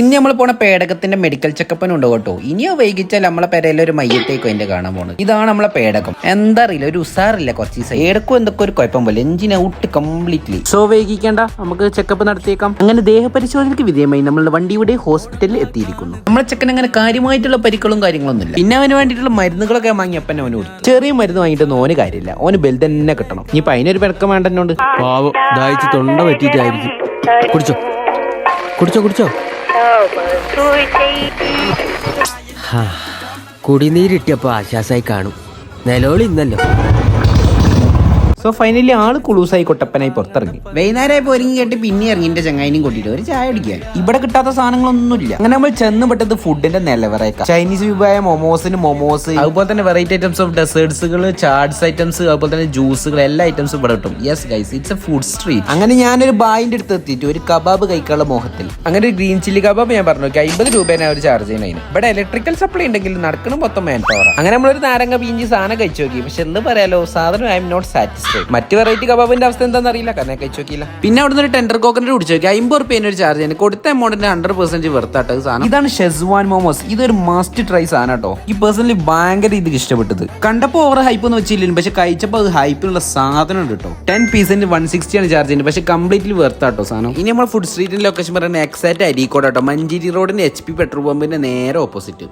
ഇനി നമ്മൾ പോണ പേടകത്തിന്റെ മെഡിക്കൽ ചെക്കപ്പിന് ഉണ്ട് കേട്ടോ. ഇനിയോ വൈകിച്ചാൽ നമ്മളെ പെരയിൽ ഒരു മയ്യത്തേക്കും അതിന്റെ കാണാൻ പോണത്. ഇതാണ് നമ്മളെ പേടകം. എന്താ അറിയില്ല, ഒരു ഉസാറില്ല. കുറച്ച് ദിവസം ഏടക്കും എന്തൊക്കെ ഒരു കുഴപ്പം പോലെ എഞ്ചിൻ ഔട്ട് കംപ്ലീറ്റ്ലി. സോ വൈകിക്കേണ്ട, നമുക്ക് ചെക്കപ്പ് നടത്തിയേക്കാം. അങ്ങനെ ദേഹപരിശോധനയ്ക്ക് വിധേയമായി നമ്മളുടെ വണ്ടിയുടെ ഹോസ്പിറ്റലിൽ എത്തിയിരിക്കുന്നു. നമ്മളെ ചെക്കൻ അങ്ങനെ കാര്യമായിട്ടുള്ള പരിക്കളും കാര്യങ്ങളൊന്നും ഇല്ല. പിന്നെ അവന് വേണ്ടിയിട്ടുള്ള മരുന്നുകളൊക്കെ വാങ്ങിയപ്പൻ അവന് കൊടുത്തു. ചെറിയ മരുന്ന് വാങ്ങിയിട്ട് ഓന് കാര്യമില്ല, ഓന് ബെൽ തന്നെ കിട്ടണം. ഇനിയിപ്പൊ അതിനൊരു പിടക്കം വേണ്ടന്നോണ്ട്. പാവം ദാഹിച്ച് തൊണ്ട പറ്റിയിട്ടായിരിക്കും. കുടിച്ചോ കുടിച്ചോ കുടിച്ചോ. കുടിനീരിട്ടിയപ്പോ ആശ്വാസമായി കാണും. നിലവിളി ഇന്നല്ലോ. സോ ഫൈനലി ആള് കുളൂസായി കൊട്ടപ്പനായി പുറത്തിറങ്ങി. വൈകുന്നേരം ഒരുങ്ങി കേട്ട് പിന്നെ ഇറങ്ങി എന്റെ ചങ്ങായിനും കൂട്ടിയിട്ട് ഒരു ചായ കുടിക്കാൻ. ഇവിടെ കിട്ടാത്ത സാധനങ്ങളൊന്നുമില്ല. അങ്ങനെ നമ്മൾ ചെന്ന് പെട്ടത് ഫുഡിന്റെ നിലവറേക്കാം. ചൈനീസ് വിഭവമായ മൊമോസ്, അതുപോലെ തന്നെ variety items of ഡെസേർട്സുകൾ, chaats items, അതുപോലെ തന്നെ ജ്യൂസുകൾ, എല്ലാ ഐറ്റംസും ഇവിടെ കിട്ടും. Yes guys, it's A food street. അങ്ങനെ ഞാനൊരു ബായിന്റെ അടുത്ത് എത്തിയിട്ട് ഒരു കബാബ് കഴിക്കാനുള്ള മോഹത്തിൽ അങ്ങനെ ഒരു ഗ്രീൻ ചില്ലി കബാബ് ഞാൻ പറഞ്ഞു 50 രൂപേനെ അവർ ചാർജ് ചെയ്യുന്നതിന്. ഇവിടെ ഇലക്ട്രിക്കൽ സപ്ലൈ ഉണ്ടെങ്കിൽ നടക്കണം മൊത്തം മാൻ പവർ. അങ്ങനെ നമ്മളൊരു നാരങ്ങ പീഞ്ചി സാധനം കഴിച്ചു നോക്കി. പക്ഷെ എന്ത് പറയാലോ, സാധനം ഐ എം നോട്ട് സാറ്റിസ്ഫൈഡ്. മറ്റു വെറൈറ്റി കബാബിന്റെ അവസ്ഥ എന്താണെന്ന് അറിയില്ല, കാരണം കഴിച്ചു നോക്കിയില്ല. പിന്നെ അവിടെ നിന്ന് ഒരു ടെൻഡർ കോക്കനട്ട് കുടിച്ചു നോക്കി. 50 രൂപേനെ ഒരു ചാർജ് ചെയ്യുന്നത്. കൊടുത്ത എമൗണ്ടിന് 100% വെർത്താട്ടത് സാധനം. ഇതാണ് ഷെസ്വാൻ മോമോസ്. ഇതൊരു മസ്റ്റ് ട്രൈ സാധനം കേട്ടോ. ഈ പേഴ്സണലി ഭയങ്കര ഇത് ഇഷ്ടപ്പെട്ടത്. കണ്ടപ്പോ ഓവർ ഹൈപ്പ് ഒന്നും വെച്ചില്ല, പക്ഷെ കഴിച്ചപ്പോൾ അത് ഹൈപ്പിലുള്ള സാധനം ഉണ്ട് കേട്ടോ. 10 പീസിന് 160 ആണ് ചാർജ് ചെയ്യുന്നത്, പക്ഷെ കംപ്ലീറ്റ്ലി വെർത്താട്ടോ സാധനം. ഇനി നമ്മൾ ഫുഡ് സ്ട്രീറ്റിന്റെ ലൊക്കേഷൻ പറയുന്നത് എക്സാക്ട് അരീക്കോട് കേട്ടോ. മഞ്ചേരി റോഡിന്റെ HP പെട്രോൾ പമ്പിന്റെ നേരെ ഓപ്പോസിറ്റ്.